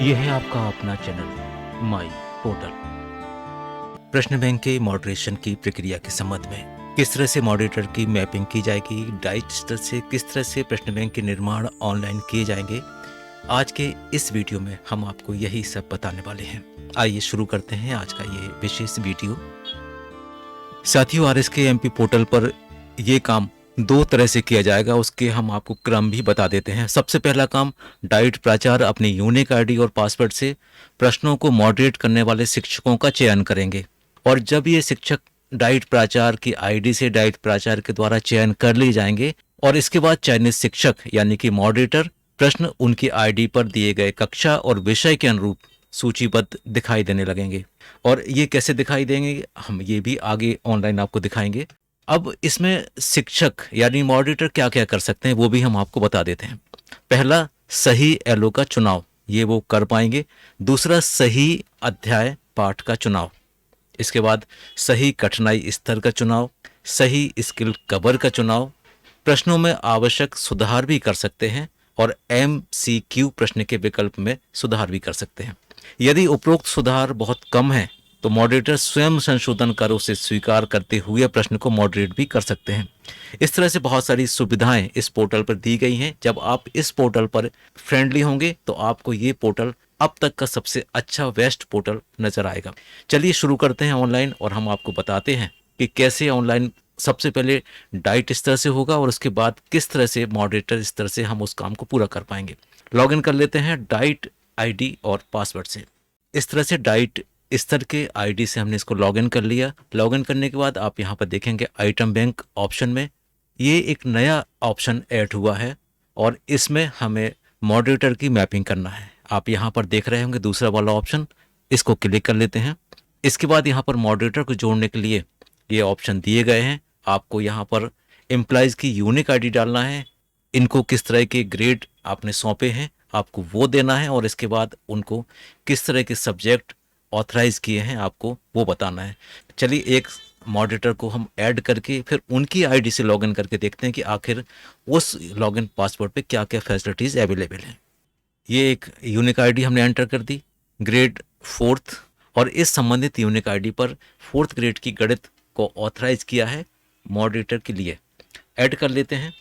ये है आपका अपना चैनल माई पोर्टल। प्रश्न बैंक के मॉडरेशन की प्रक्रिया के संबंध में किस तरह से मॉडरेटर की मैपिंग की जाएगी, डाइट स्तर से किस तरह से प्रश्न बैंक के निर्माण ऑनलाइन किए जाएंगे, आज के इस वीडियो में हम आपको यही सब बताने वाले हैं। आइए शुरू करते हैं आज का ये विशेष वीडियो। साथियों, आरएसके एमपी पोर्टल पर ये काम दो तरह से किया जाएगा, उसके हम आपको क्रम भी बता देते हैं। सबसे पहला काम, डाइट प्राचार्य अपनी यूनिक आईडी और पासवर्ड से प्रश्नों को मॉडरेट करने वाले शिक्षकों का चयन करेंगे, और जब ये शिक्षक डाइट प्राचार्य की आईडी से डाइट प्राचार्य के द्वारा चयन कर लिए जाएंगे और इसके बाद चयनित शिक्षक यानी कि मॉडरेटर प्रश्न उनकी आईडी पर दिए गए कक्षा और विषय के अनुरूप सूचीबद्ध दिखाई देने लगेंगे। और ये कैसे दिखाई देंगे हम ये भी आगे ऑनलाइन आपको दिखाएंगे। अब इसमें शिक्षक यानी मॉडरेटर क्या क्या कर सकते हैं वो भी हम आपको बता देते हैं। पहला, सही एलओ का चुनाव, ये वो कर पाएंगे। दूसरा, सही अध्याय पाठ का चुनाव। इसके बाद सही कठिनाई स्तर का चुनाव, सही स्किल कवर का चुनाव, प्रश्नों में आवश्यक सुधार भी कर सकते हैं और MCQ प्रश्न के विकल्प में सुधार भी कर सकते हैं। यदि उपरोक्त सुधार बहुत कम है तो मॉडरेटर स्वयं संशोधन कर उसे स्वीकार करते हुए प्रश्न को मॉडरेट भी कर सकते हैं। इस तरह से बहुत सारी सुविधाएं इस पोर्टल पर दी गई हैं। जब आप इस पोर्टल पर फ्रेंडली होंगे तो आपको ये पोर्टल अब तक का सबसे अच्छा बेस्ट पोर्टल नजर आएगा। चलिए शुरू करते हैं ऑनलाइन, और हम आपको बताते हैं कि कैसे ऑनलाइन सबसे पहले डाइट स्तर से होगा और उसके बाद किस तरह से मॉडरेटर स्तर से हम उस काम को पूरा कर पाएंगे। लॉगिन कर लेते हैं डाइट आईडी और पासवर्ड से। इस तरह से डाइट स्तर के आईडी से हमने इसको लॉगिन कर लिया। लॉगिन करने के बाद आप यहाँ पर देखेंगे आइटम बैंक ऑप्शन में ये एक नया ऑप्शन ऐड हुआ है और इसमें हमें मॉडरेटर की मैपिंग करना है। आप यहाँ पर देख रहे होंगे दूसरा वाला ऑप्शन, इसको क्लिक कर लेते हैं। इसके बाद यहाँ पर मॉडरेटर को जोड़ने के लिए ये ऑप्शन दिए गए हैं। आपको यहाँ पर एम्प्लॉयज़ की यूनिक आईडी डालना है, इनको किस तरह के ग्रेड आपने सौंपे हैं आपको वो देना है, और इसके बाद उनको किस तरह के सब्जेक्ट ऑथराइज किए हैं आपको वो बताना है। चलिए एक मॉडरेटर को हम ऐड करके फिर उनकी आईडी से लॉगिन करके देखते हैं कि आखिर उस लॉगिन पासवर्ड पे क्या क्या फैसिलिटीज़ अवेलेबल हैं। ये एक यूनिक आईडी हमने एंटर कर दी, ग्रेड 4th, और इस संबंधित यूनिक आईडी पर 4th ग्रेड की गणित को ऑथराइज किया है मॉडरेटर के लिए। ऐड कर लेते हैं।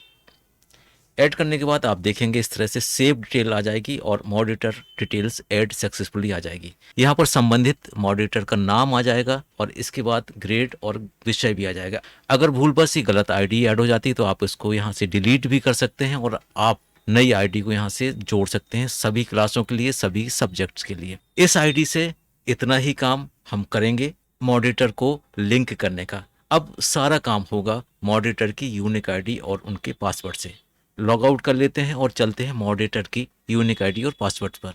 ऐड करने के बाद आप देखेंगे इस तरह से सेव डिटेल आ जाएगी और मॉडरेटर डिटेल्स ऐड सक्सेसफुली आ जाएगी। यहाँ पर संबंधित मॉडरेटर का नाम आ जाएगा और इसके बाद ग्रेड और विषय भी आ जाएगा। अगर भूलवश ही गलत आईडी ऐड हो जाती है तो आप इसको यहाँ से डिलीट भी कर सकते हैं और आप नई आईडी को यहाँ से जोड़ सकते हैं सभी क्लासों के लिए, सभी सब्जेक्ट्स के लिए। इस आईडी से इतना ही काम हम करेंगे मॉडरेटर को लिंक करने का। अब सारा काम होगा मॉडरेटर की यूनिक आईडी और उनके पासवर्ड से। लॉग आउट कर लेते हैं और चलते हैं मॉडरेटर की यूनिक आईडी और पासवर्ड पर।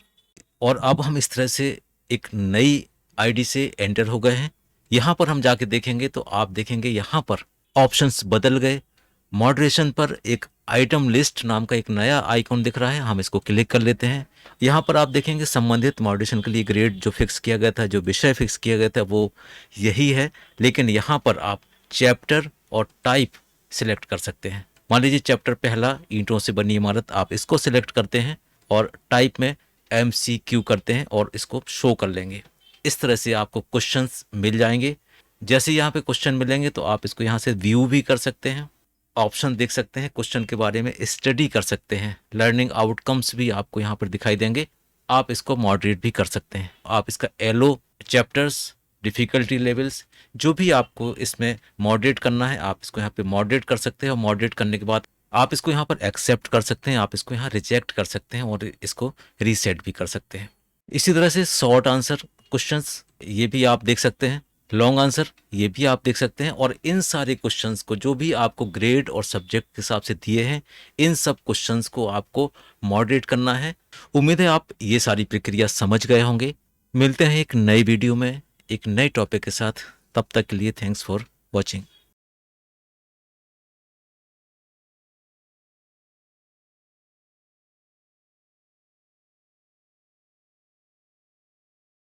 और अब हम इस तरह से एक नई आईडी से एंटर हो गए हैं। यहाँ पर हम जाके देखेंगे तो आप देखेंगे यहाँ पर ऑप्शंस बदल गए। मॉडरेशन पर एक आइटम लिस्ट नाम का एक नया आइकॉन दिख रहा है, हम इसको क्लिक कर लेते हैं। यहाँ पर आप देखेंगे संबंधित मॉडरेशन के लिए ग्रेड जो फिक्स किया गया था, जो विषय फिक्स किया गया था वो यही है, लेकिन यहाँ पर आप चैप्टर और टाइप सिलेक्ट कर सकते हैं। मान लीजिए चैप्टर पहला ईंटों से बनी इमारत, आप इसको सिलेक्ट करते हैं और टाइप में MCQ करते हैं और इसको शो कर लेंगे। इस तरह से आपको क्वेश्चंस मिल जाएंगे। जैसे यहाँ पे क्वेश्चन मिलेंगे तो आप इसको यहाँ से व्यू भी कर सकते हैं, ऑप्शन देख सकते हैं, क्वेश्चन के बारे में स्टडी कर सकते हैं, लर्निंग आउटकम्स भी आपको यहाँ पर दिखाई देंगे। आप इसको मॉडरेट भी कर सकते हैं। आप इसका एलो, चैप्टर्स, डिफ़िकल्टी लेवल्स जो भी आपको इसमें मॉडरेट करना है आप इसको यहाँ पे मॉडरेट कर सकते हैं। और मॉडरेट करने के बाद आप इसको यहाँ पर एक्सेप्ट कर सकते हैं, आप इसको यहाँ रिजेक्ट कर सकते हैं और इसको रीसेट भी कर सकते हैं। इसी तरह से शॉर्ट आंसर क्वेश्चंस ये भी आप देख सकते हैं, लॉन्ग आंसर ये भी आप देख सकते हैं। और इन सारे क्वेश्चंस को जो भी आपको ग्रेड और सब्जेक्ट के हिसाब से दिए हैं इन सब क्वेश्चंस को आपको मॉडरेट करना है। उम्मीद है आप ये सारी प्रक्रिया समझ गए होंगे। मिलते हैं एक नई वीडियो में एक नए टॉपिक के साथ, तब तक के लिए थैंक्स फॉर वॉचिंग।